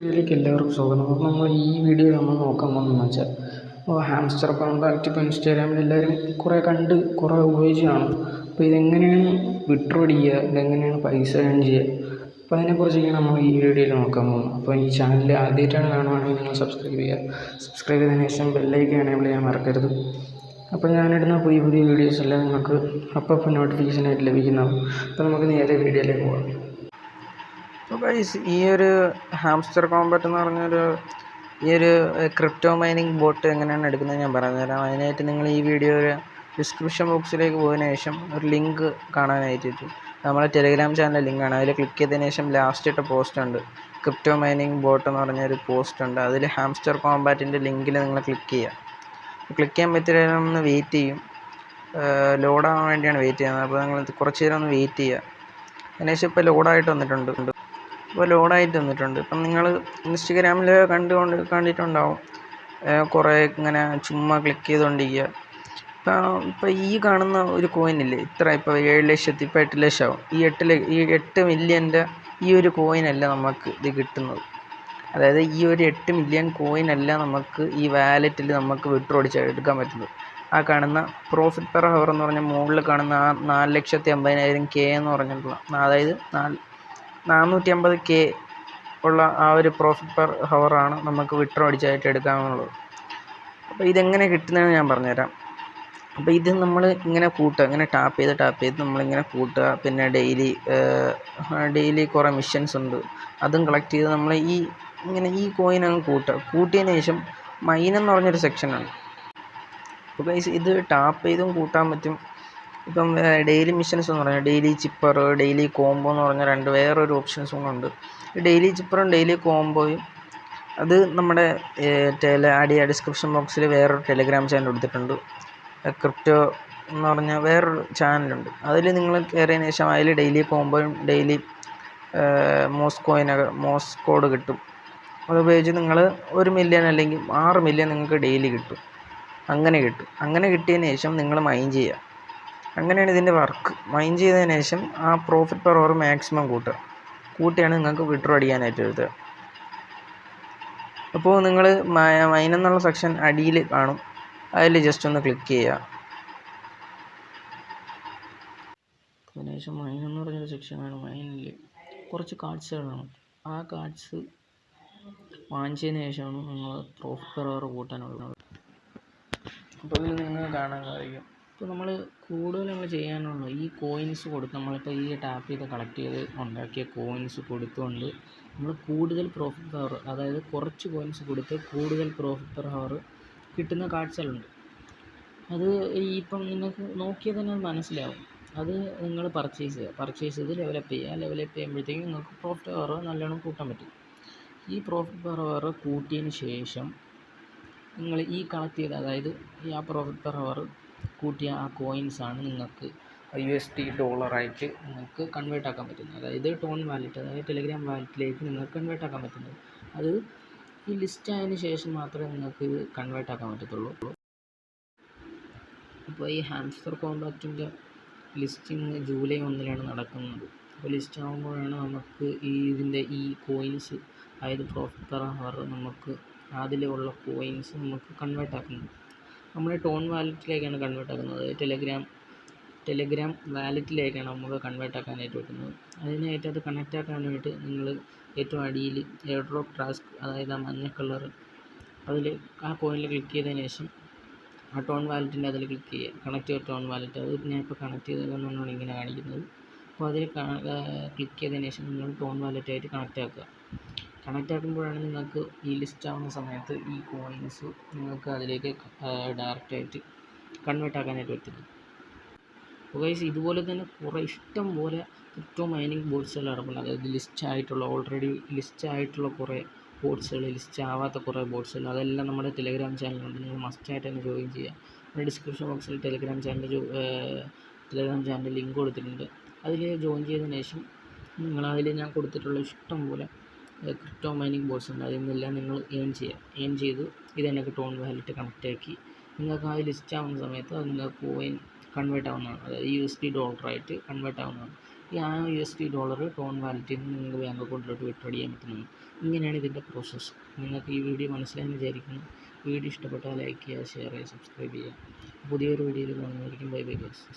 വീഡിയോയിലേക്ക് എല്ലാവർക്കും സ്വാഗതം. അപ്പോൾ നമ്മൾ ഈ വീഡിയോയിൽ നമ്മൾ നോക്കാൻ പോകുന്നതെന്ന് വെച്ചാൽ ഹാംസ്റ്റർ കോൺടാക്റ്റ് ഇപ്പോൾ ഇൻസ്റ്റാഗ്രാമിൽ എല്ലാവരും കുറേ ഉപയോഗിച്ച് കാണും. അപ്പോൾ ഇതെങ്ങനെയാണ് വിഡ്രോ ചെയ്യുക, ഇതെങ്ങനെയാണ് പൈസ ഏൺ ചെയ്യുക, അപ്പോൾ അതിനെക്കുറിച്ചൊക്കെയാണ് നമ്മൾ ഈ വീഡിയോയിൽ നോക്കാൻ പോകുന്നത്. അപ്പോൾ ഈ ചാനൽ ആദ്യമായിട്ടാണ് കാണുവാണെങ്കിൽ നിങ്ങൾ സബ്സ്ക്രൈബ് ചെയ്യുക. സബ്സ്ക്രൈബ് ചെയ്തതിന് ശേഷം ബെല്ലൈക്കൺ എനേബിൾ ചെയ്യാൻ മറക്കരുത്. അപ്പോൾ ഞാനിടുന്ന പുതിയ വീഡിയോസ് എല്ലാം നിങ്ങൾക്ക് അപ്പോൾ നോട്ടിഫിക്കേഷനായിട്ട് ലഭിക്കുന്നതാണ്. അപ്പോൾ നമുക്ക് നേരെ വീഡിയോയിലേക്ക് പോകാം. അപ്പോൾ ഗൈസ്, ഈ ഒരു ഹാംസ്റ്റർ കോമ്പാറ്റ് എന്ന് പറഞ്ഞൊരു ക്രിപ്റ്റോ മൈനിങ് ബോട്ട് എങ്ങനെയാണ് എടുക്കുന്നത് ഞാൻ പറഞ്ഞുതരാം. അതിനായിട്ട് നിങ്ങൾ ഈ വീഡിയോ ഡിസ്ക്രിപ്ഷൻ ബോക്സിലേക്ക് പോയതിനു ശേഷം ഒരു ലിങ്ക് കാണാനായിട്ട് നമ്മളെ ടെലിഗ്രാം ചാനൽ ലിങ്കാണ്. അതിൽ ക്ലിക്ക് ചെയ്തതിന് ശേഷം ലാസ്റ്റ് ഇട്ട പോസ്റ്റ് ഉണ്ട്, ക്രിപ്റ്റോ മൈനിങ് ബോട്ട് എന്ന് പറഞ്ഞൊരു പോസ്റ്റ് ഉണ്ട്. അതിൽ ഹാംസ്റ്റർ കോമ്പാറ്റിൻ്റെ ലിങ്കിൽ നിങ്ങൾ ക്ലിക്ക് ചെയ്യുക. ക്ലിക്ക് ചെയ്യാൻ പറ്റിയൊന്ന് വെയിറ്റ് ചെയ്യും, ലോഡാകാൻ വേണ്ടിയാണ് വെയിറ്റ് ചെയ്യുന്നത്. അപ്പോൾ നിങ്ങൾ കുറച്ച് നേരം ഒന്ന് വെയിറ്റ് ചെയ്യുക. അതിനുശേഷം ഇപ്പോൾ ലോഡായിട്ട് വന്നിട്ടുണ്ട്. ഇപ്പം നിങ്ങൾ ഇൻസ്റ്റഗ്രാമിൽ കണ്ടിട്ടുണ്ടാവും, കുറേ ഇങ്ങനെ ചുമ്മാ ക്ലിക്ക് ചെയ്തുകൊണ്ടിരിക്കുക. ഇപ്പോൾ ഈ കാണുന്ന ഒരു കോയിനില്ലേ, ഇപ്പോൾ 7 ലക്ഷത്തി ഇപ്പോൾ 8 ലക്ഷമാവും. ഈ 8 മില്യൻ്റെ ഈ ഒരു കോയിനല്ല നമുക്ക് ഇത് കിട്ടുന്നത്. അതായത് ഈ ഒരു 8 മില്യൺ കോയിനല്ല നമുക്ക് ഈ വാലറ്റിൽ നമുക്ക് വിഡ്രോ എടുക്കാൻ പറ്റുന്നത്. ആ കാണുന്ന പ്രോഫിറ്റ് പെർ ഹവർ എന്ന് പറഞ്ഞാൽ മുകളിൽ കാണുന്ന ആ 4,50,000 K എന്ന് പറഞ്ഞിട്ടുള്ള, അതായത് 450K ഉള്ള ആ ഒരു പ്രോഫിറ്റ് പെർ ഹവറാണ് നമുക്ക് വിഡ്രോ എടുക്കാമെന്നുള്ളത്. അപ്പോൾ ഇതെങ്ങനെ കിട്ടുന്നതെന്ന് ഞാൻ പറഞ്ഞുതരാം. അപ്പോൾ ഇത് നമ്മൾ ഇങ്ങനെ കൂട്ടുക, ഇങ്ങനെ ടാപ്പ് ചെയ്ത് നമ്മളിങ്ങനെ കൂട്ടുക. പിന്നെ ഡെയിലി കുറേ മിഷൻസ് ഉണ്ട്, അതും കളക്ട് ചെയ്ത് നമ്മൾ ഈ കോയിൻ അങ്ങ് കൂട്ടിയതിന് ശേഷം മൈൻ എന്ന് പറഞ്ഞൊരു സെക്ഷനാണ്. അപ്പോൾ ഗൈസ്, ഇത് ടാപ്പ് ചെയ്തും കൂട്ടാൻ പറ്റും. ഇപ്പം ഡെയിലി മിഷൻസ് എന്ന് പറഞ്ഞാൽ ഡെയിലി ചിപ്പർ, ഡെയിലി കോംബോ എന്ന് പറഞ്ഞ വേറൊരു ഓപ്ഷൻസും ഉണ്ട്. ഡെയിലി ചിപ്പറും ഡെയിലി കോംബോയും അത് നമ്മുടെ ഡിസ്ക്രിപ്ഷൻ ബോക്സിൽ വേറൊരു ടെലിഗ്രാം ചാനൽ കൊടുത്തിട്ടുണ്ട്. ക്രിപ്റ്റോ എന്ന് പറഞ്ഞ വേറൊരു ചാനലുണ്ട്. അതിൽ നിങ്ങൾ കയറിയതിന് ശേഷം അതിൽ ഡെയിലി കോംബോയും ഡെയിലി മോസ്കോഡ് കിട്ടും. അതുപയോഗിച്ച് നിങ്ങൾ 1 മില്യൺ അല്ലെങ്കിൽ 6 മില്യൺ നിങ്ങൾക്ക് ഡെയിലി കിട്ടും. അങ്ങനെ കിട്ടിയതിന് ശേഷം നിങ്ങൾ മൈൻ ചെയ്യുക. അങ്ങനെയാണ് ഇതിൻ്റെ വർക്ക്. മൈൻ ചെയ്തതിന് ശേഷം ആ പ്രോഫിറ്റ് പെർ ഹവർ മാക്സിമം കൂട്ടിയാണ് നിങ്ങൾക്ക് വിഡ്രോ അടിക്കാനായിട്ട് എഴുതുക. അപ്പോൾ നിങ്ങൾ മൈൻ എന്നുള്ള സെക്ഷൻ അടിയിൽ കാണും, അതിൽ ജസ്റ്റ് ഒന്ന് ക്ലിക്ക് ചെയ്യുക. അതിനുശേഷം മൈൻ എന്ന് പറഞ്ഞൊരു സെക്ഷനാണ്. മൈനിൽ കുറച്ച് കാർഡ്സുകളാണ്. ആ കാർഡ്സ് വാങ്ങിച്ചതിന് ശേഷമാണ് നിങ്ങൾ പ്രോഫിറ്റ് പെർ ഹവർ കൂട്ടാനുള്ളത്. അപ്പോൾ ഇതിൽ നിങ്ങൾക്ക് കാണാൻ സാധിക്കും. ഇപ്പോൾ നമ്മൾ ചെയ്യാനുള്ളൂ ഈ കോയിൻസ് കൊടുത്ത്, നമ്മളിപ്പോൾ ഈ ടാപ്പ് ചെയ്ത് കളക്ട് ചെയ്ത് ഉണ്ടാക്കിയ കോയിൻസ് കൊടുത്തുകൊണ്ട് നമ്മൾ കൂടുതൽ പ്രോഫിറ്റ് പെർ ഹവർ, അതായത് കുറച്ച് കോയിൻസ് കൊടുത്ത് കൂടുതൽ പ്രോഫിറ്റ് പെർ ഹവർ കിട്ടുന്ന കാർഡ്സുകളുണ്ട്. അത് ഇപ്പം നിങ്ങൾക്ക് നോക്കിയാൽ തന്നെ മനസ്സിലാവും. അത് നിങ്ങൾ പർച്ചേസ് ചെയ്ത് ലെവലപ്പ് ചെയ്യുമ്പോഴത്തേക്കും നിങ്ങൾക്ക് പ്രോഫിറ്റ് പെർ ഹവർ നല്ലോണം കൂട്ടാൻ പറ്റും. ഈ പ്രോഫിറ്റ് പെർ ഹവർ കൂട്ടിയതിന് ശേഷം നിങ്ങൾ ഈ കളക്ട് ചെയ്ത്, അതായത് ഈ ആ പ്രോഫിറ്റ് പെർ ഹവർ കൂട്ടിയ ആ കോയിൻസാണ് നിങ്ങൾക്ക് USD ഡോളറായിട്ട് നിങ്ങൾക്ക് കൺവേർട്ട് ആക്കാൻ പറ്റുന്നത്. അതായത് ടോൺ വാലറ്റ്, അതായത് ടെലിഗ്രാം വാലറ്റിലേക്ക് നിങ്ങൾക്ക് കൺവേർട്ട് ആക്കാൻ പറ്റുന്നത്. അത് ഈ ലിസ്റ്റ് ആയതിനു ശേഷം മാത്രമേ നിങ്ങൾക്ക് ഇത് കൺവേർട്ട് ആക്കാൻ പറ്റത്തുള്ളൂ. ഇപ്പോൾ ഈ ഹാംസ്റ്റർ കോമ്പാക്റ്റിൻ്റെ ലിസ്റ്റിംഗ് ജൂലൈ 1 നടക്കുന്നത്. അപ്പോൾ ലിസ്റ്റ് ആകുമ്പോഴാണ് നമുക്ക് ഇതിൻ്റെ ഈ കോയിൻസ്, അതായത് പ്രോഫിറ്റ് പെർ ഹവർ നമുക്ക് അതിലുള്ള കോയിൻസ് നമുക്ക് കൺവേർട്ട് ആക്കുന്നത്. നമ്മുടെ ടോൺ വാലറ്റിലേക്കാണ് കൺവേർട്ട് ആക്കുന്നത്. ടെലിഗ്രാം വാലറ്റിലേക്കാണ് നമുക്ക് കൺവേർട്ട് ആക്കാനായിട്ട് പറ്റുന്നത്. അതിനായിട്ട് അത് കണക്റ്റ് ആക്കാനായിട്ട് നിങ്ങൾ ഏറ്റവും അടിയിൽ എയർ ഡ്രോപ്പ് ടാസ്ക്, അതായത് ആ മഞ്ഞ കളർ, അതിൽ ആ കോയിനിൽ ക്ലിക്ക് ചെയ്തതിന് ശേഷം ആ ടോൺ വാലറ്റിൻ്റെ അതിൽ ക്ലിക്ക് ചെയ്യുക, കണക്ട് ചെയ്ത ടോൺ വാലറ്റ്. അത് ഞാൻ ഇപ്പോൾ കണക്ട് ചെയ്തതെന്നാണ് ഇങ്ങനെ കാണിക്കുന്നത്. അപ്പോൾ അതിൽ ക്ലിക്ക് ചെയ്തതിന് ശേഷം നിങ്ങൾ ടോൺ വാലറ്റായിട്ട് കണക്റ്റ് ആക്കുമ്പോഴാണ് നിങ്ങൾക്ക് ഈ ലിസ്റ്റ് ആവുന്ന സമയത്ത് ഈ കോയിൻസ് നിങ്ങൾക്ക് അതിലേക്ക് ഡയറക്റ്റായിട്ട് കൺവേർട്ട് ആക്കാനായിട്ട് പറ്റുന്നത്. അപ്പോൾ ഗൈസ്, ഇതുപോലെ തന്നെ ഇഷ്ടം പോലെ ക്രിപ്റ്റോ മൈനിങ് ബോട്ട്സുകൾ കിടപ്പുണ്ട്. അതായത് ഓൾറെഡി ലിസ്റ്റ് ആയിട്ടുള്ള കുറേ ബോട്ട്സുകൾ, ലിസ്റ്റ് ആവാത്ത കുറേ ബോട്ട്സുകൾ, അതെല്ലാം നമ്മുടെ ടെലിഗ്രാം ചാനലുണ്ട്. നിങ്ങൾ മസ്റ്റായിട്ട് തന്നെ ജോയിൻ ചെയ്യുക. നമ്മുടെ ഡിസ്ക്രിപ്ഷൻ ബോക്സിൽ ടെലിഗ്രാം ചാനൽ ലിങ്ക് കൊടുത്തിട്ടുണ്ട്. അതിൽ ജോയിൻ ചെയ്തതിന് ശേഷം അതിൽ ഞാൻ കൊടുത്തിട്ടുള്ള ഇഷ്ടം പോലെ ക്രിപ്റ്റോ മൈനിങ് ബോട്ട്സ് ഉണ്ട്. അതിൽ നിന്നെല്ലാം നിങ്ങൾ ഏൺ ചെയ്ത് ഇതെനിക്ക് ടോൺ വാലറ്റ് കണക്റ്റ് ആക്കി നിങ്ങൾക്ക് ആ ലിസ്റ്റ് ആവുന്ന സമയത്ത് അത് നിങ്ങൾക്ക് കോയിൻ കൺവേർട്ട് ആവുന്നതാണ്. അതായത് USD ഡോളറായിട്ട് കൺവേർട്ട് ആവുന്നതാണ്. ഈ ആ USD ടോൺ വാലറ്റിൽ നിന്ന് നിങ്ങൾക്ക് ബാങ്ക് അക്കൗണ്ടിലോട്ട് വിഡ്രോ ചെയ്യാൻ പറ്റുന്നതാണ്. ഇങ്ങനെയാണ് ഇതിൻ്റെ പ്രോസസ്സ്. നിങ്ങൾക്ക് ഈ വീഡിയോ മനസ്സിലായെന്ന് വിചാരിക്കുന്നു. വീഡിയോ ഇഷ്ടപ്പെട്ടാൽ ലൈക്ക് ചെയ്യുക, ഷെയർ ചെയ്യുക, സബ്സ്ക്രൈബ് ചെയ്യുക. പുതിയൊരു വീഡിയോയിൽ കാണുന്നതായിരിക്കും. Bye bye guys.